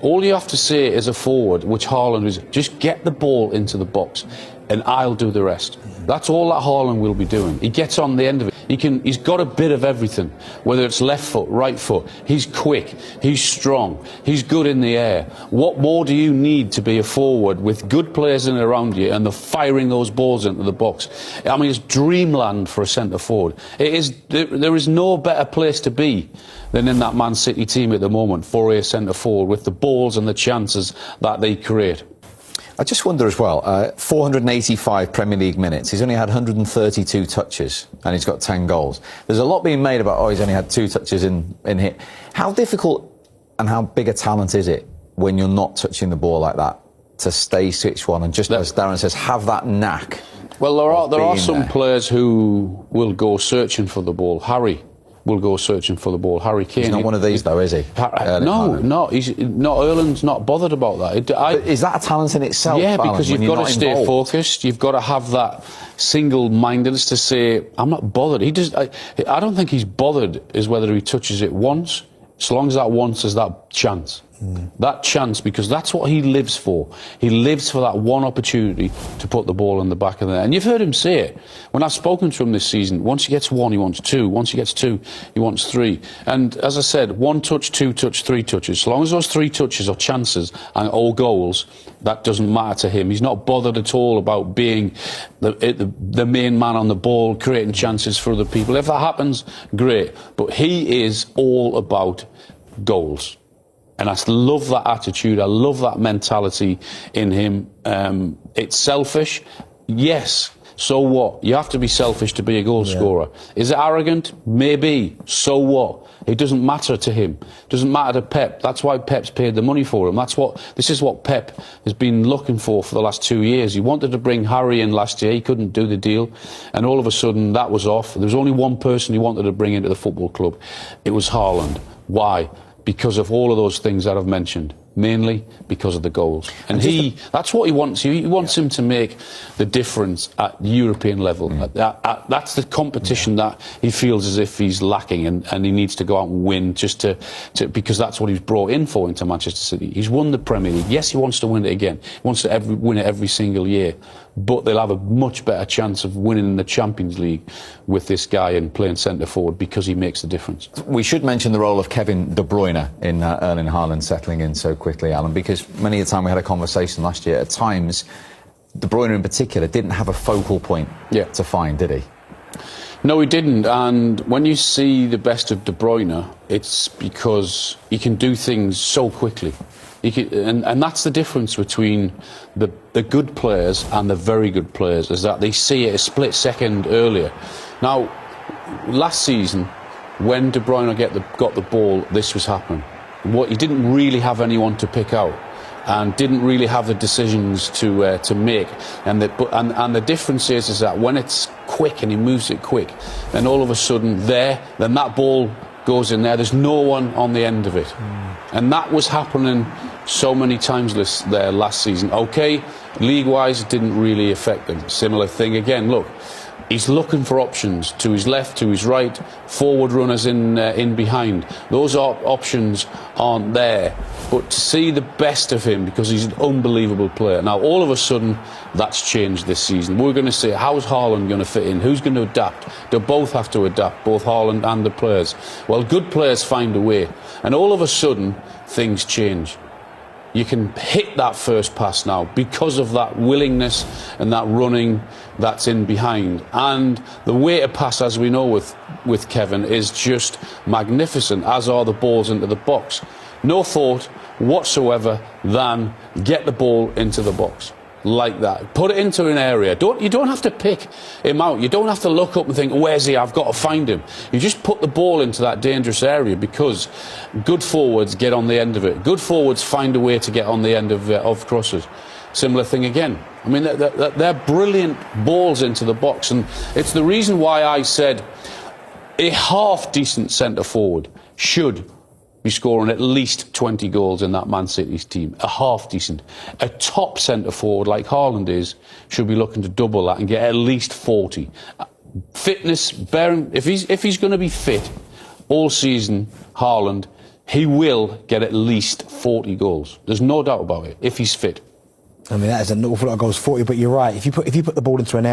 All you have to say as a forward, which Haaland is, just get the ball into the box and I'll do the rest. That's all that Haaland will be doing. He gets on the end of it. He's got a bit of everything, whether it's left foot, right foot. He's quick, he's strong, he's good in the air. What more do you need to be a forward with good players in and around you and they're firing those balls into the box? I mean, it's dreamland for a centre forward. There is no better place to be than in that Man City team at the moment for a centre forward with the balls and the chances that they create. I just wonder as well, 485 Premier League minutes, he's only had 132 touches and he's got 10 goals. There's a lot being made about, oh, he's only had 2 touches in here. How difficult and how big a talent is it when you're not touching the ball like that to stay switched on and just, as Darren says, have that knack? Well, there are some players who will go searching for the ball. Harry will go searching for the ball. Harry Kane. He's not one of these, though, is he? Erling's not bothered about that. But is that a talent in itself? Yeah, because you've got to stay involved? focused. You've got to have that single-mindedness to say, I'm not bothered. I don't think he's bothered is whether he touches it once, as long as that once is that chance. That chance, because that's what he lives for. He lives for that one opportunity to put the ball in the back of the net. And you've heard him say it. When I've spoken to him this season, once he gets 1, he wants 2. Once he gets 2, he wants 3. And as I said, 1 touch, 2 touch, 3 touches. As long as those 3 touches are chances and all goals, that doesn't matter to him. He's not bothered at all about being the main man on the ball, creating chances for other people. If that happens, great. But he is all about goals. And I love that attitude. I love that mentality in him. It's selfish, yes. So what? You have to be selfish to be a goal scorer. Is it arrogant? Maybe. So what? It doesn't matter to him. It doesn't matter to Pep. That's why Pep's paid the money for him. This is what Pep has been looking for the last 2 years. He wanted to bring Harry in last year. He couldn't do the deal. And all of a sudden, that was off. There was only one person he wanted to bring into the football club. It was Haaland. Why? Because of all of those things that I've mentioned, mainly because of the goals. And that's what he wants. He wants him to make the difference at European level. That's the competition that he feels as if he's lacking, and he needs to go out and win because that's what he's brought in for into Manchester City. He's won the Premier League. Yes, he wants to win it again. He wants to win it every single year. But they'll have a much better chance of winning in the Champions League with this guy and playing centre forward because he makes the difference. We should mention the role of Kevin De Bruyne in Erling Haaland settling in so quickly, Alan, because many of the time we had a conversation last year, at times De Bruyne in particular didn't have a focal point to find, did he? No, he didn't. And when you see the best of De Bruyne, it's because he can do things so quickly. And that's the difference between the good players and the very good players, is that they see it a split second earlier. Now, last season, when De Bruyne got the ball, this was happening. He didn't really have anyone to pick out, and didn't really have the decisions to make. And the difference is that when it's quick and he moves it quick, then all of a sudden then that ball goes in there. There's no one on the end of it. And that was happening so many times last season. OK, league-wise, it didn't really affect them. Similar thing again. Look, he's looking for options to his left, to his right, forward runners in behind. Those options aren't there. But to see the best of him, because he's an unbelievable player. Now, all of a sudden, that's changed this season. We're going to say, how's Haaland going to fit in? Who's going to adapt? They'll both have to adapt, both Haaland and the players. Well, good players find a way. And all of a sudden, things change. You can hit that first pass now because of that willingness and that running that's in behind. And the way to pass, as we know with Kevin, is just magnificent, as are the balls into the box. No thought whatsoever than get the ball into the box. Like that. Put it into an area. You don't have to pick him out. You don't have to look up and think, where's he? I've got to find him. You just put the ball into that dangerous area, because good forwards get on the end of it. Good forwards find a way to get on the end of crosses. Similar thing again. I mean, they're brilliant balls into the box, and it's the reason why I said a half-decent centre-forward should be scoring at least 20 goals in that Man City's team. A half-decent. A top centre-forward like Haaland should be looking to double that and get at least 40. Fitness, if he's going to be fit all season, Haaland, he will get at least 40 goals. There's no doubt about it, if he's fit. I mean, that is an awful lot of goals, 40, but you're right. If you put the ball into an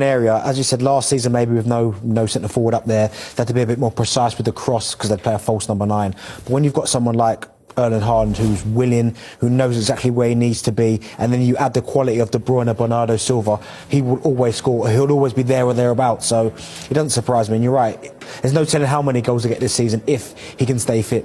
area, as you said last season, maybe with no centre forward up there, they had to be a bit more precise with the cross because they'd play a false number 9. But when you've got someone like Erling Haaland, who's willing, who knows exactly where he needs to be, and then you add the quality of De Bruyne, Bernardo Silva, he will always score. He'll always be there or thereabouts. So it doesn't surprise me. And you're right. There's no telling how many goals he'll get this season if he can stay fit.